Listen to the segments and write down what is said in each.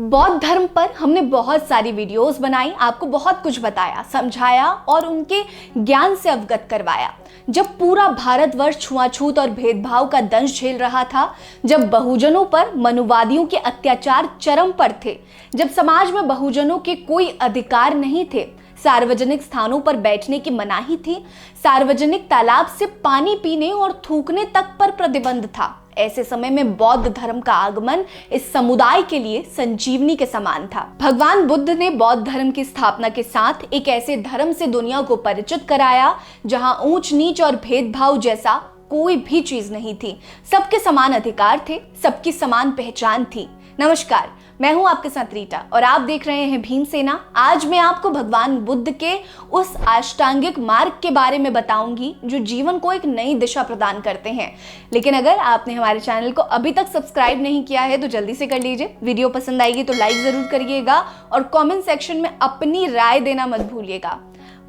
बौद्ध धर्म पर हमने बहुत सारी वीडियोस बनाई, आपको बहुत कुछ बताया, समझाया और उनके ज्ञान से अवगत करवाया। जब पूरा भारतवर्ष छुआछूत और भेदभाव का दंश झेल रहा था, जब बहुजनों पर मनुवादियों के अत्याचार चरम पर थे, जब समाज में बहुजनों के कोई अधिकार नहीं थे, सार्वजनिक स्थानों पर बैठने की मनाही थी, सार्वजनिक तालाब से पानी पीने और थूकने तक पर प्रतिबंध था, ऐसे समय में बौद्ध धर्म का आगमन इस समुदाय के लिए संजीवनी के समान था। भगवान बुद्ध ने बौद्ध धर्म की स्थापना के साथ एक ऐसे धर्म से दुनिया को परिचित कराया जहां ऊंच नीच और भेदभाव जैसा कोई भी चीज नहीं थी। सबके समान अधिकार थे, सबकी समान पहचान थी। नमस्कार, मैं हूं आपके साथ रीटा और आप देख रहे हैं भीमसेना। आज मैं आपको भगवान बुद्ध के उस अष्टांगिक मार्ग के बारे में बताऊंगी जो जीवन को एक नई दिशा प्रदान करते हैं। लेकिन अगर आपने हमारे चैनल को अभी तक सब्सक्राइब नहीं किया है तो जल्दी से कर लीजिए। वीडियो पसंद आएगी तो लाइक जरूर करिएगा और कमेंट सेक्शन में अपनी राय देना मत भूलिएगा।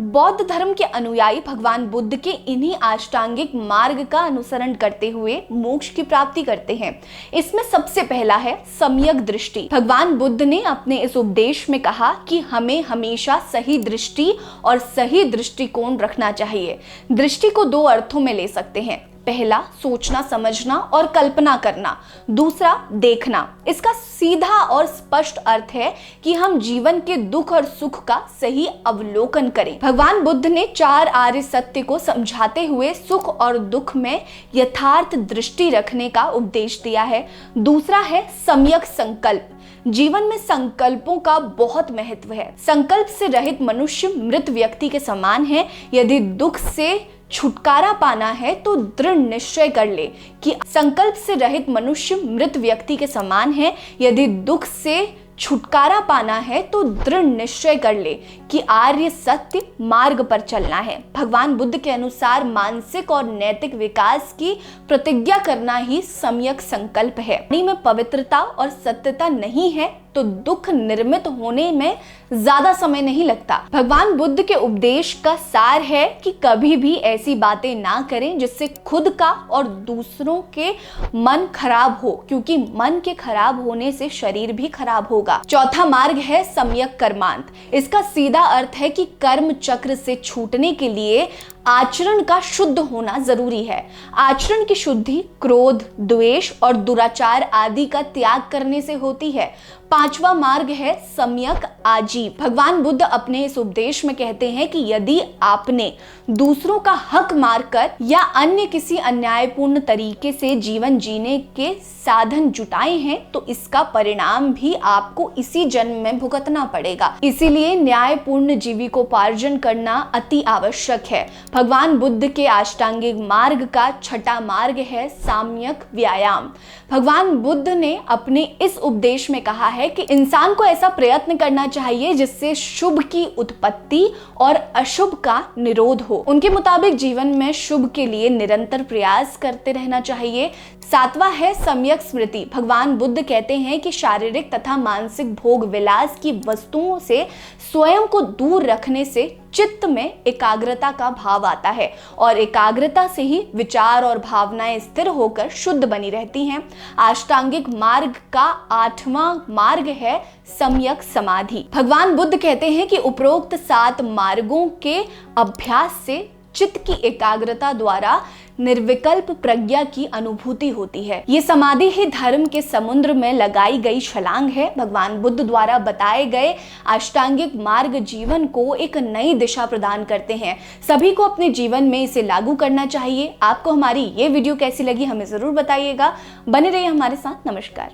बौद्ध धर्म के अनुयायी भगवान बुद्ध के इन्हीं अष्टांगिक मार्ग का अनुसरण करते हुए मोक्ष की प्राप्ति करते हैं। इसमें सबसे पहला है सम्यक दृष्टि। भगवान बुद्ध ने अपने इस उपदेश में कहा कि हमें हमेशा सही दृष्टि और सही दृष्टिकोण रखना चाहिए। दृष्टि को दो अर्थों में ले सकते हैं। पहला, सोचना समझना और कल्पना करना। दूसरा, देखना। इसका सीधा और स्पष्ट अर्थ है कि हम जीवन के दुख और सुख का सही अवलोकन करें। भगवान बुद्ध ने 4 आर्य सत्य को समझाते हुए सुख और दुख में यथार्थ दृष्टि रखने का उपदेश दिया है। दूसरा है सम्यक संकल्प। जीवन में संकल्पों का बहुत महत्व है। संकल्प से रहित मनुष्य मृत व्यक्ति के समान है। यदि दुख से छुटकारा पाना है तो दृढ़ निश्चय कर ले कि संकल्प से रहित मनुष्य मृत व्यक्ति के समान है। यदि दुख से छुटकारा पाना है तो दृढ़ निश्चय कर ले कि आर्य सत्य मार्ग पर चलना है। भगवान बुद्ध के अनुसार मानसिक और नैतिक विकास की प्रतिज्ञा करना ही सम्यक संकल्प है। में पवित्रता और सत्यता नहीं है तो दुख निर्मित होने में ज्यादा समय नहीं लगता। भगवान बुद्ध के उपदेश का सार है कि कभी भी ऐसी बातें ना करें जिससे खुद का और दूसरों के मन खराब हो, क्योंकि मन के खराब होने से शरीर भी खराब होगा। चौथा मार्ग है सम्यक कर्मांत। इसका सीधा अर्थ है कि कर्म चक्र से छूटने के लिए आचरण का शुद्ध होना जरूरी है। आचरण की शुद्धि क्रोध, द्वेष और दुराचार आदि का त्याग करने से होती है। पांचवा मार्ग है सम्यक आजीव। भगवान बुद्ध अपने इस उपदेश में कहते हैं कि यदि आपने दूसरों का हक मारकर या अन्य किसी अन्यायपूर्ण तरीके से जीवन जीने के साधन जुटाए हैं तो इसका परिणाम भी आपको इसी जन्म में भुगतना पड़ेगा। इसीलिए न्यायपूर्ण जीविकोपार्जन करना अति आवश्यक है। भगवान बुद्ध के अष्टांगिक मार्ग का छठा मार्ग है साम्यक व्यायाम। भगवान बुद्ध ने अपने इस उपदेश में कहा है कि इंसान को ऐसा प्रयत्न करना चाहिए जिससे शुभ की उत्पत्ति और अशुभ का निरोध हो। उनके मुताबिक जीवन में शुभ के लिए निरंतर प्रयास करते रहना चाहिए। सातवां है सम्यक स्मृति। भगवान बुद्ध कहते हैं कि शारीरिक तथा मानसिक भोग विलास की वस्तुओं से स्वयं को दूर रखने से चित्त में एकाग्रता का भाव आता है और एकाग्रता से ही विचार और भावनाएं स्थिर होकर शुद्ध बनी रहती हैं। अष्टांगिक मार्ग का 8वां मार्ग है सम्यक समाधि। भगवान बुद्ध कहते हैं कि उपरोक्त 7 मार्गों के अभ्यास से चित्त की एकाग्रता द्वारा निर्विकल्प प्रज्ञा की अनुभूति होती है। ये समाधि ही धर्म के समुद्र में लगाई गई छलांग है। भगवान बुद्ध द्वारा बताए गए अष्टांगिक मार्ग जीवन को एक नई दिशा प्रदान करते हैं। सभी को अपने जीवन में इसे लागू करना चाहिए। आपको हमारी ये वीडियो कैसी लगी हमें जरूर बताइएगा। बने रहिए हमारे साथ। नमस्कार।